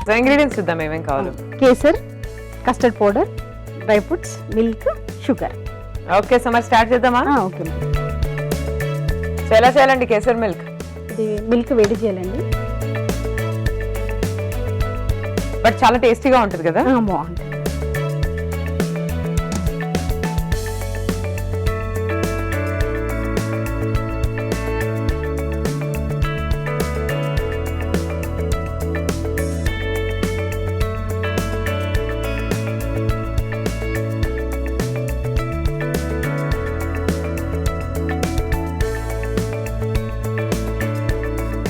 So ingredients చూద్దాం ఏమేం కావాలి. Kesar, custard powder, dry fruits, milk, sugar. Okay so మరి స్టార్ట్ చేద్దామా? ఓకే. సో ఎలా చేయాలండి కేసర్ మిల్క్? ఇది మిల్క్ వేడి చేయాలండి. బట్ చాలా టేస్టీగా ఉంటుంది కదా. బాగుంటుంది.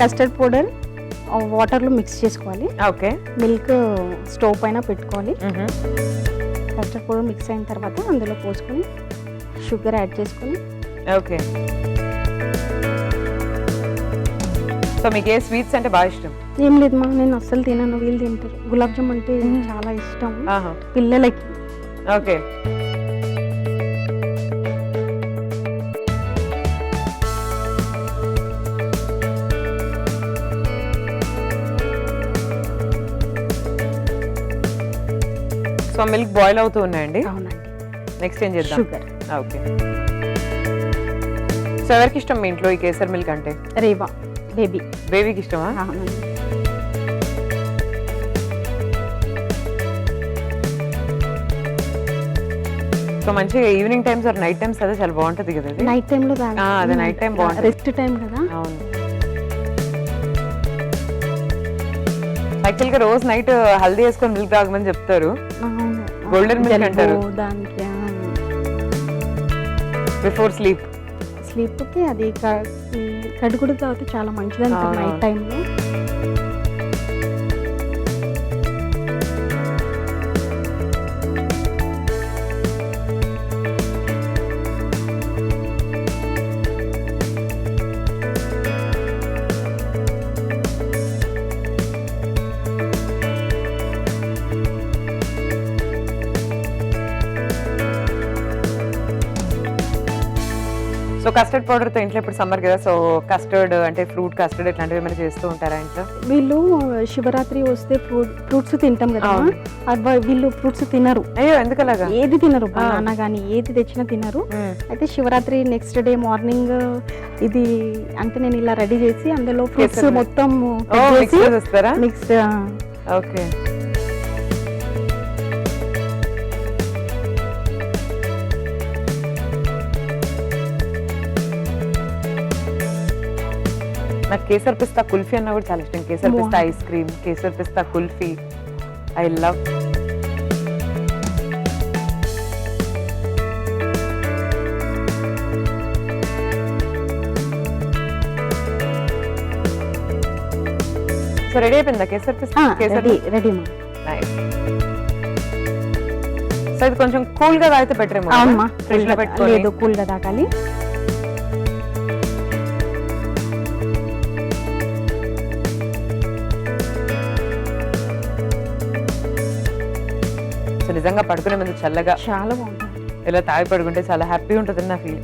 కస్టర్డ్ పౌడర్ వాటర్లో మిక్స్ చేసుకోవాలి. ఓకే. మిల్క్ స్టవ్ పైన పెట్టుకోవాలి. కస్టర్డ్ పౌడర్ మిక్స్ అయిన తర్వాత అందులో పోసుకొని షుగర్ యాడ్ చేసుకొని. ఓకే. సో మీకు ఏ స్వీట్స్ అంటే బాగా ఇష్టం? ఏం లేదు మా, నేను అస్సలు తినను, వీళ్ళు తింటారు. గులాబ్ జామ్ అంటే చాలా ఇష్టం పిల్లలకి. ఓకే. సో మిల్క్ బాయిల్ అవుతూ ఉన్నాయండి. అవునండి. నెక్స్ట్ ఏం చేద్దాం? షుగర్. ఓకే. సో ఎవరికి ఇష్టం మీ ఇంట్లో ఈ కేసర్ మిల్క్ అంటే? రేవా బేబీ. బేబీకి ఇష్టమా? అవునండి. సో మంచిగా evening times or night times అదే చాలా బాగుంటది కదా. నైట్ టైం లో అదే నైట్ టైం బాగుంటుంది, రెస్ట్ టైం కదా. అవును. యాక్చువల్ గా రోజు నైట్ హల్దీ వేసుకొని మిల్క్ తాగమని చెప్తారు. గోల్డెన్ మిల్క్ అంటారు దానికి. Before sleep. స్లీప్ కి అది కడుగుడు తాగితే చాలా మంచిది అంటారు నైట్ టైంలో. సో కస్టర్డ్ పౌడర్ తో ఇంట్లో ఇప్పుడు సమ్మర్ కదా, సో కస్టర్డ్ అంటే ఫ్రూట్ కస్టర్డ్ ఇట్లాంటివి ఏమైనా చేస్తూ ఉంటారా ఇంట్లో? వీళ్ళు శివరాత్రి వస్తే ఫ్రూట్స్ తింటాం కదా, వీళ్ళు ఫ్రూట్స్ తినరు. అయ్యో ఎందుకలాగా? ఏది తినరు, బనానా గానీ ఏది తెచ్చినా తినరు. అయితే శివరాత్రి నెక్స్ట్ డే మార్నింగ్ ఇది అంటే నేను ఇలా రెడీ చేసి అందులో ఫ్రూట్స్ మొత్తం మిక్స్. ఓకే. నాకు కేసర్ పిస్తా కుల్ఫీ అన్న కూడా చాలా ఇష్టం. Kesar pista ice cream, kesar pista kulfi, I love. So ready అయిపోయిందా కేసర్ పిస్తా? రెడీ. సో ఇది కొంచెం కూల్ గా తాగితే బెటర్ ఏమో. అవునమ్మా, ఫ్రిడ్జ్ లో పెట్టుకోలేదు, కూల్ గా తాగాలి. సో నిజంగా పడుకునే ముందు చల్లగా చాలా బాగుంటుంది, ఇలా తాగి పడుకుంటే చాలా హ్యాపీ ఉంటుంది నా feel.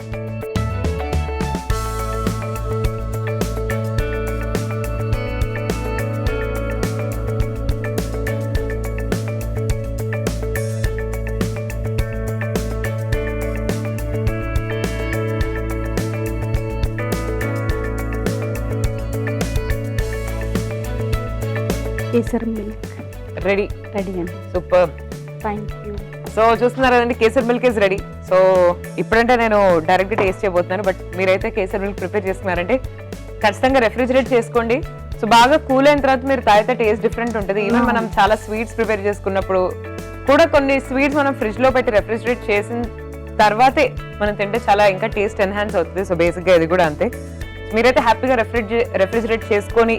Kesar milk ready. Ready అండి. సూపర్. Thank you. సో చూస్తున్నారు కదండి, kesar milk is ready. So ఇప్పుడంటే నేను డైరెక్ట్ టేస్ట్ చేయబోతున్నాను, బట్ మీరైతే కేసర్ మిల్క్ ప్రిపేర్ చేసుకున్నారంటే ఖచ్చితంగా రెఫ్రిజిరేట్ చేసుకోండి. సో బాగా కూల్ అయిన తర్వాత మీరు తాగితే టేస్ట్ డిఫరెంట్ ఉంటుంది. ఈవెన్ మనం చాలా స్వీట్స్ ప్రిపేర్ చేసుకున్నప్పుడు కూడా కొన్ని స్వీట్స్ మనం ఫ్రిడ్జ్ లో పెట్టి రెఫ్రిజిరేట్ చేసిన తర్వాతే మనం తింటే చాలా ఇంకా టేస్ట్ ఎన్హాన్స్ అవుతుంది. సో బేసిక్ గా ఇది కూడా అంతే. మీరైతే హ్యాపీగా రెఫ్రిజిరేట్ చేసుకొని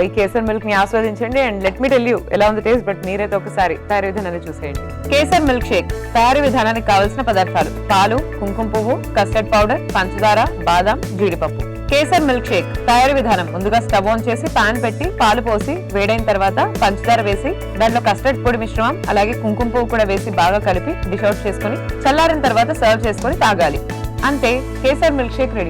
ఈ కేసర్ మిల్క్ ని ఆస్వాదించండి. And let me tell you ఎలా ఉంది టేస్ట్, బట్ మీరైతే ఒకసారి తయారీ విధానాన్ని చూసేయండి. కేసర్ మిల్క్ షేక్ తయారీ విధానానికి కావాల్సిన పదార్థాలు: పాలు, కుంకుమ పువ్వు, కస్టర్డ్ పౌడర్, పంచదార, బాదం, జీడిపప్పు. కేసర్ మిల్క్ షేక్ తయారీ విధానం: ముందుగా స్టవ్ ఆన్ చేసి పాన్ పెట్టి పాలు పోసి వేడైన తర్వాత పంచదార వేసి దాంట్లో కస్టర్డ్ పొడి మిశ్రమం అలాగే కుంకుమ పువ్వు కూడా వేసి బాగా కలిపి డిష్ అవుట్ చేసుకుని చల్లారిన తర్వాత సర్వ్ చేసుకుని తాగాలి. అంతే, కేసర్ మిల్క్ షేక్ రెడీ.